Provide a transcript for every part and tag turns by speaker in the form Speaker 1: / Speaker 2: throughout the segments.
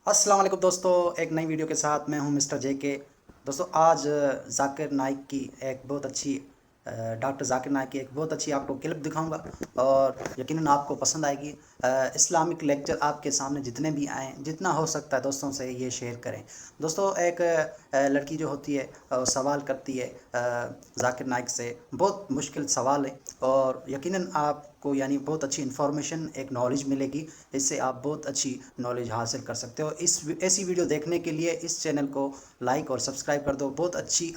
Speaker 1: अस्सलाम वालेकुम दोस्तों, एक नई वीडियो के साथ मैं हूं मिस्टर जे के। दोस्तों आज जाकिर नाइक की एक बहुत अच्छी डॉक्टर जाकिर नाइक की एक बहुत अच्छी आपको क्लिप दिखाऊंगा और यकीनन आपको पसंद आएगी। इस्लामिक लेक्चर आपके सामने जितने भी आएँ, जितना हो सकता है दोस्तों से ये शेयर करें। दोस्तों एक लड़की जो होती है सवाल करती है जाकिर नाइक से, बहुत मुश्किल सवाल है और यकीनन आपको यानी बहुत अच्छी इन्फॉर्मेशन एक नॉलेज मिलेगी। इससे आप बहुत अच्छी नॉलेज हासिल कर सकते हो। ऐसी वीडियो देखने के लिए इस चैनल को लाइक और सब्सक्राइब कर दो। बहुत अच्छी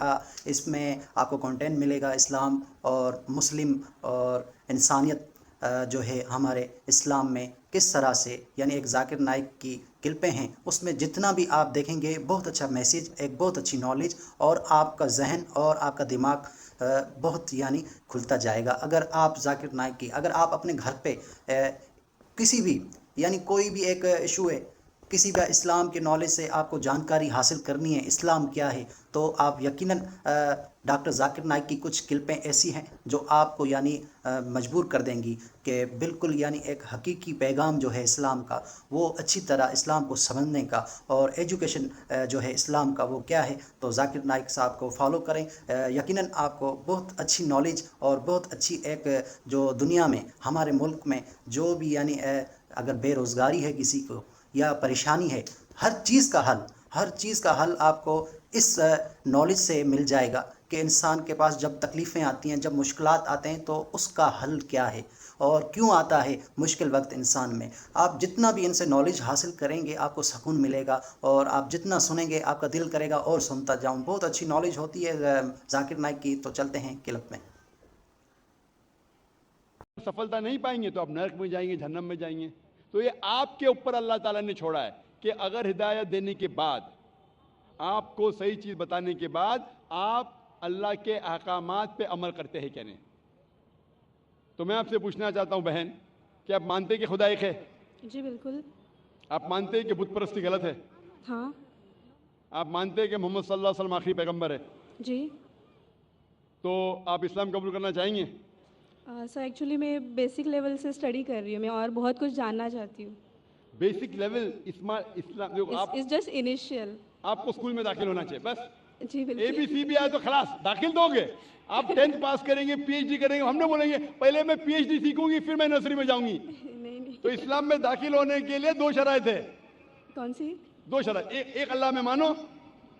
Speaker 1: इसमें आपको कंटेंट मिलेगा इस्लाम और मुस्लिम और इंसानियत जो है हमारे इस्लाम में किस तरह से, यानी एक जाकिर नाइक की क्लिपें हैं उसमें जितना भी आप देखेंगे बहुत अच्छा मैसेज, एक बहुत अच्छी नॉलेज और आपका जहन और आपका दिमाग बहुत यानी खुलता जाएगा। अगर आप जाकिर नाइक की अगर आप अपने घर पे किसी भी यानी कोई भी एक इशू है, किसी भी इस्लाम के नॉलेज से आपको जानकारी हासिल करनी है इस्लाम क्या है, तो आप यकीनन डॉक्टर जाकिर नाइक की कुछ क्लिपें ऐसी हैं जो आपको यानी मजबूर कर देंगी कि बिल्कुल यानी एक हकीकी पैगाम जो है इस्लाम का, वो अच्छी तरह इस्लाम को समझने का और एजुकेशन जो है इस्लाम का वो क्या है। तो जाकिर नाइक साहब को फॉलो करें, यकीनन आपको बहुत अच्छी नॉलेज और बहुत अच्छी एक जो दुनिया में हमारे मुल्क में जो भी यानी अगर बेरोज़गारी है किसी को या परेशानी है, हर चीज़ का हल आपको इस नॉलेज से मिल जाएगा कि इंसान के पास जब तकलीफ़ें आती हैं, जब मुश्किलात आते हैं तो उसका हल क्या है और क्यों आता है मुश्किल वक्त इंसान में। आप जितना भी इनसे नॉलेज हासिल करेंगे आपको सुकून मिलेगा और आप जितना सुनेंगे आपका दिल करेगा और सुनता जाऊं। बहुत अच्छी नॉलेज होती है जाकिर नाइक की। तो चलते हैं क्लिप में।
Speaker 2: सफलता नहीं पाएंगे तो आप नरक में जाएंगे, जहन्नम में जाएंगे। तो ये आपके ऊपर अल्लाह ताला ने छोड़ा है कि अगर हिदायत देने के बाद, आपको सही चीज़ बताने के बाद आप अल्लाह के अहकामात पे अमल करते हैं क्या नहीं। तो मैं आपसे पूछना चाहता हूं बहन, कि आप मानते हैं कि खुदा एक है?
Speaker 3: जी बिल्कुल।
Speaker 2: आप मानते हैं कि बुत परस्ती गलत है?
Speaker 3: हाँ।
Speaker 2: आप मानते हैं कि मोहम्मद सल्लल्लाहु अलैहि वसल्लम आखिरी पैगंबर है?
Speaker 3: जी।
Speaker 2: तो आप इस्लाम कबूल करना चाहेंगे?
Speaker 3: सर एक्चुअली मैं बेसिक लेवल से स्टडी कर रही हूँ, मैं और बहुत कुछ जानना चाहती हूँ।
Speaker 2: बेसिक लेवल इस्लाम देखो, आप
Speaker 3: इट्स जस्ट इनिशियल।
Speaker 2: आपको स्कूल में दाखिल होना चाहिए बस।
Speaker 3: जी बिल्कुल।
Speaker 2: ABC भी आए तो खलास दाखिल दोगे। आप 10th पास करेंगे, PhD करेंगे, हमने बोलेंगे पहले मैं PhD सीखूंगी फिर मैं नर्सरी में जाऊंगी।
Speaker 3: नहीं नहीं।
Speaker 2: तो इस्लाम में दाखिल होने के लिए 2 शराइत है।
Speaker 3: कौन सी?
Speaker 2: 2 शराइत, एक अल्लाह में मानो,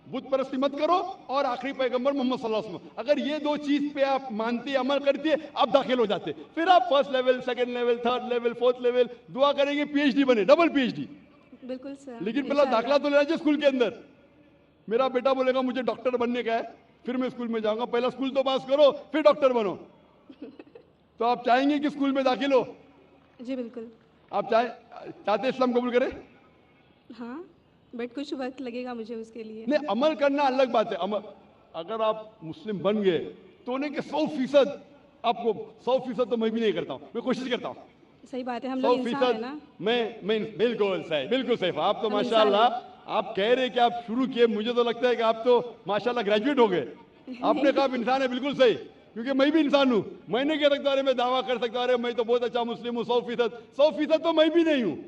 Speaker 2: बुत परस्ती मत करो और आखिरी पैगंबर मोहम्मद सल्लल्लाहु अलैहि वसल्लम। अगर ये 2 चीज पे आप मानते अमल करते आप दाखिल हो जाते। फिर आप first level, second level, third level, fourth level दुआ करेंगे PhD बने, डबल PhD।
Speaker 3: बिल्कुल सर।
Speaker 2: लेकिन पहला दाखिला तो लेना चाहिए स्कूल के अंदर। मेरा बेटा बोलेगा मुझे डॉक्टर बनने का है, फिर मैं स्कूल में जाऊंगा। पहला स्कूल तो पास करो फिर डॉक्टर बनो। तो आप चाहेंगे कि स्कूल में दाखिल हो?
Speaker 3: जी बिल्कुल।
Speaker 2: आप चाहते इस्लाम कबूल करें?
Speaker 3: हाँ बट कुछ वक्त लगेगा मुझे उसके लिए।
Speaker 2: नहीं, अमल करना अलग बात है। अमल अगर आप मुस्लिम बन गए तो उन्हें कि 100% आपको 100% तो मैं भी नहीं करता हूँ, मैं कोशिश करता हूँ।
Speaker 3: सही बात है, हम लोग इंसान है
Speaker 2: 100%
Speaker 3: ना।
Speaker 2: मैं बिल्कुल सही, बिल्कुल सही। आप तो
Speaker 3: हम
Speaker 2: माशाल्लाह,
Speaker 3: इंसान
Speaker 2: आप कह रहे कि आप शुरू किए, मुझे तो लगता है कि आप तो माशाल्लाह ग्रेजुएट हो गए। आपने कहा आप इंसान है, बिल्कुल सही, क्योंकि मैं भी इंसान हूँ। मैं नहीं कह सकता अरे मैं दावा कर सकता अरे मैं तो बहुत अच्छा मुस्लिम हूँ 100% तो मैं भी नहीं हूँ।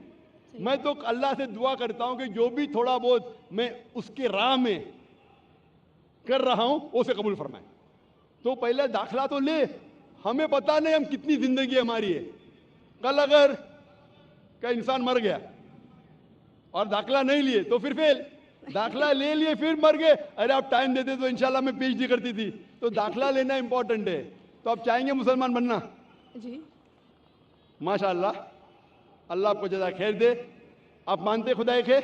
Speaker 2: मैं तो अल्लाह से दुआ करता हूँ कि जो भी थोड़ा बहुत मैं उसके राह में कर रहा हूँ उसे कबूल फरमाए। तो पहले दाखिला तो ले, हमें पता नहीं हम कितनी जिंदगी हमारी है। कल अगर का इंसान मर गया और दाखिला नहीं लिए तो फिर फेल, दाखिला ले लिए फिर मर गए, अरे आप टाइम देते तो इंशाल्लाह मैं PhD करती थी। तो दाखिला लेना इंपॉर्टेंट है। तो आप चाहेंगे मुसलमान बनना?
Speaker 3: जी
Speaker 2: माशाल्लाह, अल्लाह आपको जज़ा खैर दे। आप मानते खुदा एक है?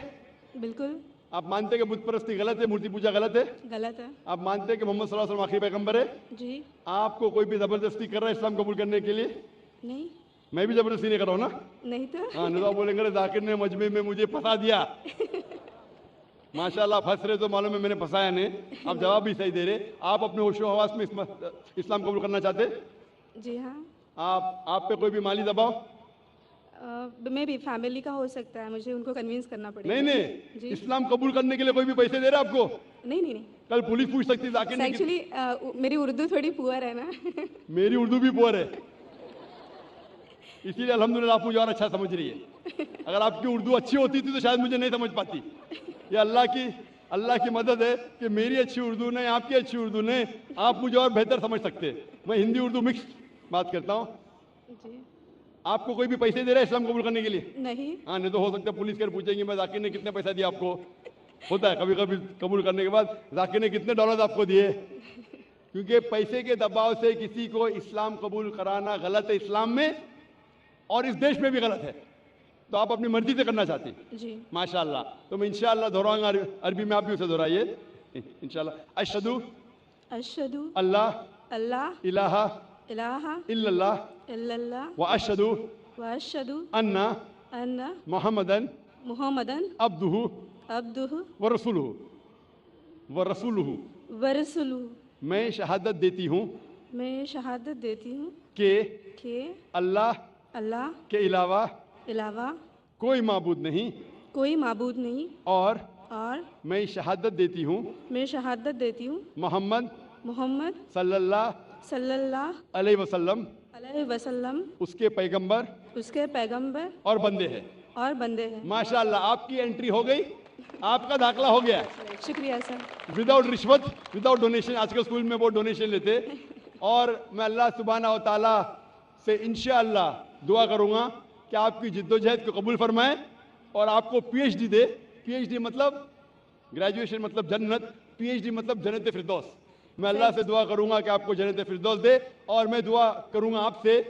Speaker 3: बिल्कुल।
Speaker 2: आप मानते कि बुत परस्ती गलत है, मूर्ति पूजा गलत है?
Speaker 3: गलत है।
Speaker 2: आप मानते कि मोहम्मद सल्लल्लाहु अलैहि वसल्लम आखिरी पैगंबर है?
Speaker 3: जी।
Speaker 2: आपको कोई भी जबरदस्ती कर रहा है इस्लाम कबूल करने के लिए?
Speaker 3: नहीं।
Speaker 2: मैं भी जबरदस्ती नहीं कर रहा हूँ ना।
Speaker 3: नहीं तो।
Speaker 2: हाँ, नहीं तो आप बोलेंगे जाकिर ने मजमे में मुझे फंसा दिया। माशाल्लाह फंस रहे तो मालूम है मैंने फंसाया नहीं। आप जवाब भी सही दे रहे। आप अपने होशो हवास में इस्लाम कबूल करना चाहते?
Speaker 3: जी हाँ।
Speaker 2: आप पे कोई भी माली दबाव?
Speaker 3: मे भी फैमिली का हो सकता है, मुझे उनको कन्विंस करना पड़ेगा।
Speaker 2: नहीं नहीं,
Speaker 3: जी।
Speaker 2: इस्लाम कबूल करने के लिए कोई भी पैसे दे रहा है आपको?
Speaker 3: नहीं नहीं नहीं।
Speaker 2: कल पुलिस पूछ सकती है जाकिर ने
Speaker 3: एक्चुअली मेरी उर्दू थोड़ी पुअर है ना।
Speaker 2: मेरी उर्दू भी पुअर है, इसीलिए अल्हम्दुलिल्लाह आप मुझे और अच्छा समझ रही है। اگر آپ کی اردو اچھی ہوتی تھی تو شاید مجھے نہیں سمجھ پاتی. یہ اللہ کی مدد ہے کہ میری اچھی اردو نہیں، آپ کی اچھی اردو نہیں، آپ مجھے اور بہتر سمجھ سکتے. میں ہندی اردو مکس بات کرتا ہوں.
Speaker 3: جی
Speaker 2: آپ کو کوئی بھی پیسے دے رہا ہے اسلام قبول کرنے کے لیے؟
Speaker 3: نہیں.
Speaker 2: ہاں، نہیں تو ہو سکتا ہے پولیس کر پوچھیں گے میں ذاکر نے کتنے پیسہ دیا آپ کو. ہوتا ہے کبھی کبھی قبول کرنے کے بعد ذاکر نے کتنے ڈالر آپ کو دیے. کیونکہ پیسے کے دباؤ سے کسی کو اسلام قبول کرانا غلط ہے اسلام میں، اور اس دیش میں بھی غلط ہے. تو آپ اپنی مرضی سے کرنا چاہتے ہیں.
Speaker 3: جی
Speaker 2: ماشاء اللہ. تو میں انشاءاللہ دہراؤں گا عربی میں، آپ بھی اسے دہرائیے انشاءاللہ. اشہدو
Speaker 3: اشہدو
Speaker 2: اللہ
Speaker 3: اللہ
Speaker 2: الہ
Speaker 3: الہ
Speaker 2: الا اللہ
Speaker 3: الا اللہ
Speaker 2: واشہدو
Speaker 3: واشہدو
Speaker 2: ان
Speaker 3: ان
Speaker 2: محمدن
Speaker 3: محمدن
Speaker 2: عبدہ
Speaker 3: عبدہ
Speaker 2: ورسولہ
Speaker 3: ورسولہ.
Speaker 2: میں شہادت دیتی ہوں
Speaker 3: میں شہادت دیتی ہوں
Speaker 2: کہ
Speaker 3: اللہ
Speaker 2: کے علاوہ
Speaker 3: علاوہ
Speaker 2: کوئی معبود نہیں،
Speaker 3: کوئی معبود نہیں،
Speaker 2: اور
Speaker 3: اور
Speaker 2: میں شہادت دیتی ہوں
Speaker 3: میں شہادت دیتی ہوں محمد
Speaker 2: صلی اللہ
Speaker 3: صلی اللہ
Speaker 2: علیہ وسلم
Speaker 3: علیہ وسلم
Speaker 2: اس کے پیغمبر
Speaker 3: اس کے پیغمبر
Speaker 2: اور بندے ہیں.
Speaker 3: اور بندے ہیں.
Speaker 2: ماشاءاللہ آپ کی انٹری ہو گئی، آپ کا داخلہ ہو گیا.
Speaker 3: شکریہ سر.
Speaker 2: وداؤٹ رشوت، وداؤٹ ڈونیشن. آج کے اسکول میں وہ ڈونیشن لیتے. اور میں اللہ سبحانہ و تعالیٰ سے انشاءاللہ دعا کروں گا کہ آپ کی جد و جہد کو قبول فرمائیں اور آپ کو پی ایچ ڈی دے. پی ایچ ڈی مطلب گریجویشن مطلب جنت، پی ایچ ڈی مطلب جنت فردوس. میں اللہ سے دعا کروں گا کہ آپ کو جنت فردوس دے، اور میں دعا کروں گا آپ سے،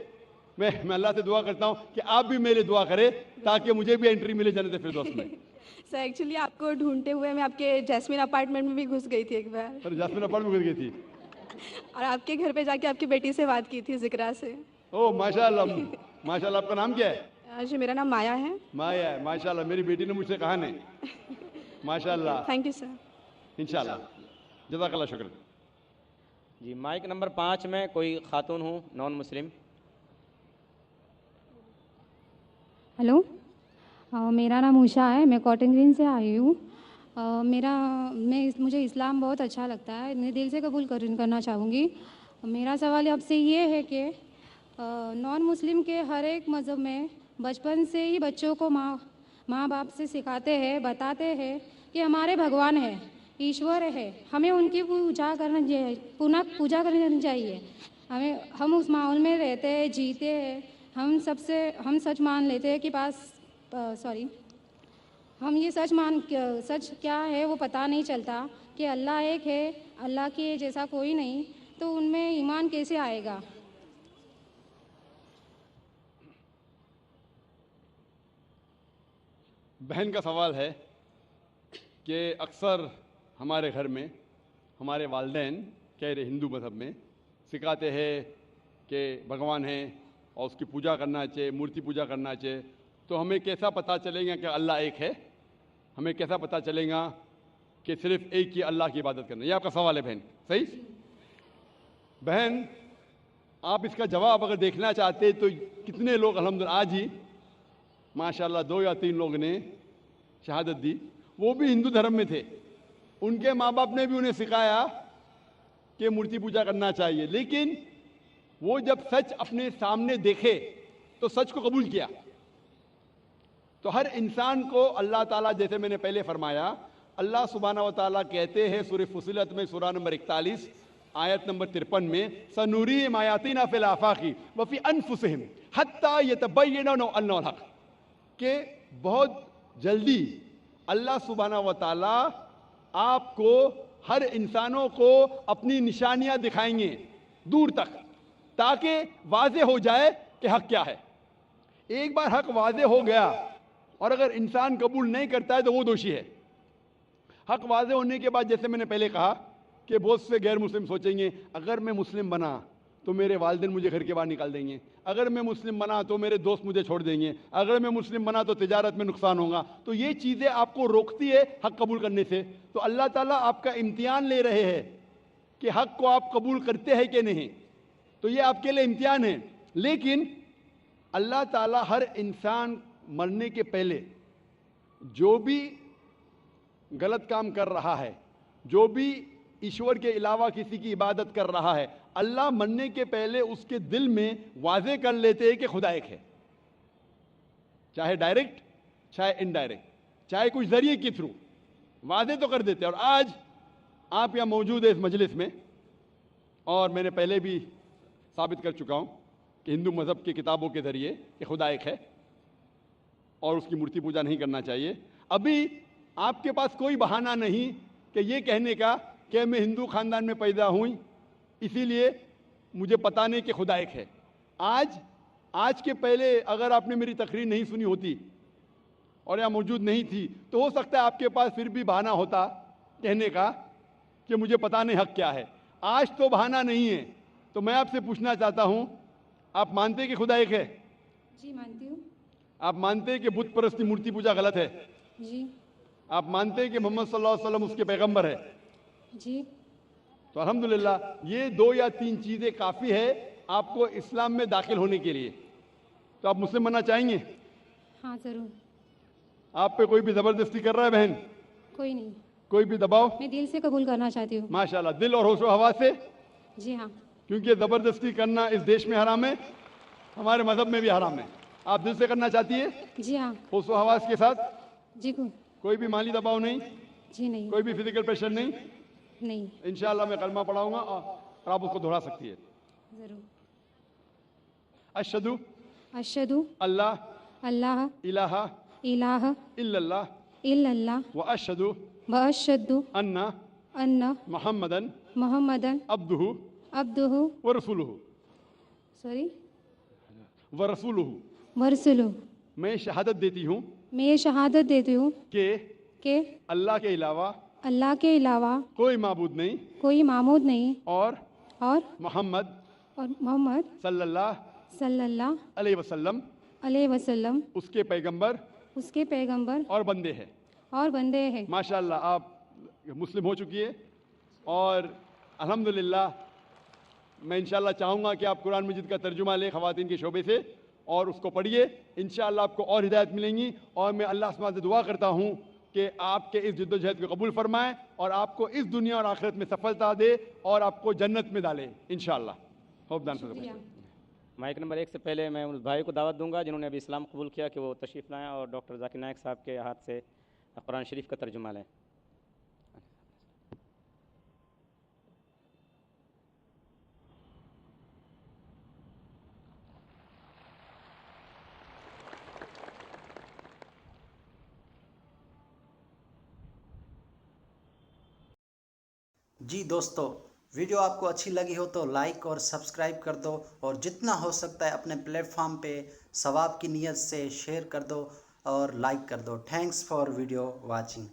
Speaker 2: میں اللہ سے دعا کرتا ہوں کہ آپ بھی میرے دعا کریں تاکہ مجھے بھی انٹری ملے جنت فردوس میں.
Speaker 3: سر ایکچولی آپ کو ڈھونڈتے ہوئے میں آپ کے جیسمین اپارٹمنٹ میں بھی گھس گئی تھی ایک بار،
Speaker 2: سر جاسمین اپارٹ میں گئی تھی.
Speaker 3: اور آپ کے گھر پہ جا کے آپ کی بیٹی سے بات کی تھی ذکرا سے.
Speaker 2: او ماشاءاللہ. ماشاءاللہ. آپ کا نام کیا ہے؟
Speaker 3: جی میرا نام مایا ہے.
Speaker 2: مایا ہے. ماشاءاللہ. میری بیٹی نے مجھ سے کہا نہیں. ماشاءاللہ.
Speaker 3: Thank you sir.
Speaker 2: انشاءاللہ. جزاک اللہ. شکر.
Speaker 4: جی مائک نمبر 5 میں کوئی خاتون ہوں نان مسلم.
Speaker 5: ہلو، میرا نام اوشا ہے، میں کاٹن گرین سے آئی ہوں. مجھے اسلام بہت اچھا لگتا ہے، میں دل سے قبول کرنا چاہوں گی. میرا سوال آپ سے یہ ہے کہ نان مسلم کے ہر ایک مذہب میں بچپن سے ہی بچوں کو ماں باپ سے سکھاتے ہیں، بتاتے ہیں کہ ہمارے بھگوان ہے، ایشور ہے، ہمیں ان کی پوجا کرنی چاہیے. ہم اس ماحول میں رہتے ہیں، جیتے ہیں. ہم سچ مان لیتے ہیں کہ ہم یہ سچ کیا ہے وہ پتہ نہیں چلتا کہ اللہ ایک ہے، اللہ کے جیسا کوئی نہیں، تو ان میں ایمان کیسے آئے گا؟
Speaker 2: بہن کا سوال ہے کہ اکثر ہمارے گھر میں ہمارے والدین کہہ ہندو مذہب میں سکھاتے ہیں کہ بھگوان ہیں اور اس کی پوجا کرنا چاہیے، مورتی پوجا کرنا چاہیے. تو ہمیں کیسا پتہ چلے گا کہ اللہ ایک ہے؟ ہمیں کیسا پتہ چلے گا کہ صرف ایک ہی اللہ کی عبادت کرنا؟ یہ آپ کا سوال ہے بہن، صحیح؟ بہن آپ اس کا جواب اگر دیکھنا چاہتے تو کتنے لوگ الحمدللہ آج ہی ماشاءاللہ 2 یا 3 لوگ نے شہادت دی، وہ بھی ہندو دھرم میں تھے. ان کے ماں باپ نے بھی انہیں سکھایا کہ مورتی پوجا کرنا چاہیے، لیکن وہ جب سچ اپنے سامنے دیکھے تو سچ کو قبول کیا. تو ہر انسان کو اللہ تعالیٰ، جیسے میں نے پہلے فرمایا، اللہ سبحانہ و تعالیٰ کہتے ہیں سورہ فصلت میں سورہ نمبر 41 آیت نمبر 53 میں سنوریم آیاتنا فی الآفاق وفی انفسہم حتی یتبین انہ الحق، کہ بہت جلدی اللہ سبحانہ و تعالیٰ آپ کو، ہر انسانوں کو اپنی نشانیاں دکھائیں گے دور تک، تاکہ واضح ہو جائے کہ حق کیا ہے. ایک بار حق واضح ہو گیا اور اگر انسان قبول نہیں کرتا ہے تو وہ دوشی ہے. حق واضح ہونے کے بعد جیسے میں نے پہلے کہا کہ بہت سے غیر مسلم سوچیں گے اگر میں مسلم بنا تو میرے والدین مجھے گھر کے باہر نکال دیں گے، اگر میں مسلم بنا تو میرے دوست مجھے چھوڑ دیں گے، اگر میں مسلم بنا تو تجارت میں نقصان ہوگا. تو یہ چیزیں آپ کو روکتی ہے حق قبول کرنے سے. تو اللہ تعالیٰ آپ کا امتحان لے رہے ہیں کہ حق کو آپ قبول کرتے ہیں کہ نہیں. تو یہ آپ کے لیے امتحان ہے. لیکن اللہ تعالیٰ ہر انسان مرنے کے پہلے جو بھی غلط کام کر رہا ہے، جو بھی ایشور کے علاوہ کسی کی عبادت کر رہا ہے، اللہ مرنے کے پہلے اس کے دل میں واضح کر لیتے ہیں کہ خدا ایک ہے. चाहे डायरेक्ट चाहे इनडायरेक्ट, चाहे कुछ जरिए के थ्रू वादे तो कर देते हैं। और आज आप यहाँ मौजूद है इस मजलिस में, और मैंने पहले भी साबित कर चुका हूँ कि हिंदू मज़हब की किताबों के ज़रिए कि खुदा एक है और उसकी मूर्ति पूजा नहीं करना चाहिए। अभी आपके पास कोई बहाना नहीं कि ये कहने का कि मैं हिंदू ख़ानदान में पैदा हुई इसीलिए मुझे पता नहीं कि खुदा एक है। आज के पहले अगर आपने मेरी तकरीर नहीं सुनी होती और यहाँ मौजूद नहीं थी तो हो सकता है आपके पास फिर भी बहाना होता कहने का कि मुझे पता नहीं हक क्या है। आज तो बहाना नहीं है। तो मैं आपसे पूछना चाहता हूँ, आप मानते हैं कि खुदा एक है?
Speaker 5: जी मानती हूँ।
Speaker 2: आप मानते हैं कि बुत परस्ती मूर्ति पूजा गलत है?
Speaker 5: जी।
Speaker 2: आप मानते हैं कि मोहम्मद सल्लल्लाहु अलैहि वसल्लम उसके पैगंबर है?
Speaker 5: जी।
Speaker 2: तो अल्हम्दुलिल्लाह ये 2 या 3 चीज़ें काफ़ी है आपको इस्लाम में दाखिल होने के लिए। तो आप मुस्लिम बनना चाहेंगे?
Speaker 5: हाँ ज़रूर।
Speaker 2: आप पे कोई भी ज़बरदस्ती कर रहा है बहन?
Speaker 5: कोई नहीं,
Speaker 2: कोई भी दबाव?
Speaker 5: मैं दिल से कबूल करना चाहती हूँ।
Speaker 2: माशाल्लाह, दिल और होशो हवा से।
Speaker 5: जी हाँ।
Speaker 2: क्योंकि ज़बरदस्ती करना इस देश में हराम है, हमारे मज़हब में भी हराम है। आप दिल से करना चाहती है
Speaker 5: जी हाँ।
Speaker 2: होशो हवास के साथ?
Speaker 5: जी
Speaker 2: कोई भी माली दबाव नहीं,
Speaker 5: जी नहीं।
Speaker 2: कोई भी फिजिकल प्रेशर नहीं।
Speaker 5: नहीं।
Speaker 2: इंशाअल्लाह मैं कलमा पढ़ाऊंगा और आप उसको दोहरा सकती है।
Speaker 5: ज़रूर।
Speaker 2: अशहदु
Speaker 5: अशहदु
Speaker 2: अल्लाह
Speaker 5: अल्लाह
Speaker 2: इलाहा
Speaker 5: इलाहा
Speaker 2: इल्लल्लाह
Speaker 5: इल्लल्लाह
Speaker 2: व अशहदु
Speaker 5: व अशहदु
Speaker 2: अन्ना
Speaker 5: अन्ना
Speaker 2: मुहम्मदन
Speaker 5: मुहम्मदन
Speaker 2: अब्दुहु
Speaker 5: अब्दुहु
Speaker 2: व रसूलुहु
Speaker 5: सॉरी
Speaker 2: व रसूलुहु।
Speaker 5: व रसूलुहु।
Speaker 2: मैं शहादत देती हूँ
Speaker 5: मैं ये शहादत देती हूँ
Speaker 2: कि अल्लाह के अलावा
Speaker 5: अल्लाह के अलावा
Speaker 2: कोई माबूद नहीं
Speaker 5: कोई मामूद नहीं
Speaker 2: और
Speaker 5: मोहम्मद
Speaker 2: सल्लल्लाहु
Speaker 5: सल्लल्लाहु
Speaker 2: अलैहि वसल्लम उसके पैगंबर और बंदे हैं। माशाअल्लाह आप मुस्लिम हो चुकी है और अल्हम्दुलिल्लाह मैं इंशाअल्लाह चाहूँगा कि आप कुरान मजीद का तर्जुमा लें ख़वातीन के शोबे से और उसको पढ़िए। इंशाअल्लाह आपको और हिदायत मिलेंगी। और मैं अल्लाह सुब्हानहू से दुआ करता हूँ कि आपके इस जद्दोजहद को कबूल फरमाए और आपको इस दुनिया और आखिरत में सफलता दे और आपको जन्नत में डाले इंशाअल्लाह।
Speaker 4: माइक नंबर 1 से पहले मैं उस भाई को दावत दूंगा जिन्होंने अभी इस्लाम कबूल किया कि वो तशरीफ़ लाएँ और डॉक्टर जाकिर नायक साहब के हाथ से कुरान शरीफ का तर्जुमा लें।
Speaker 1: जी दोस्तों, वीडियो आपको अच्छी लगी हो तो लाइक और सब्सक्राइब कर दो और जितना हो सकता है अपने प्लेटफॉर्म पे सवाब की नीयत से शेयर कर दो और लाइक कर दो। Thanks for video watching.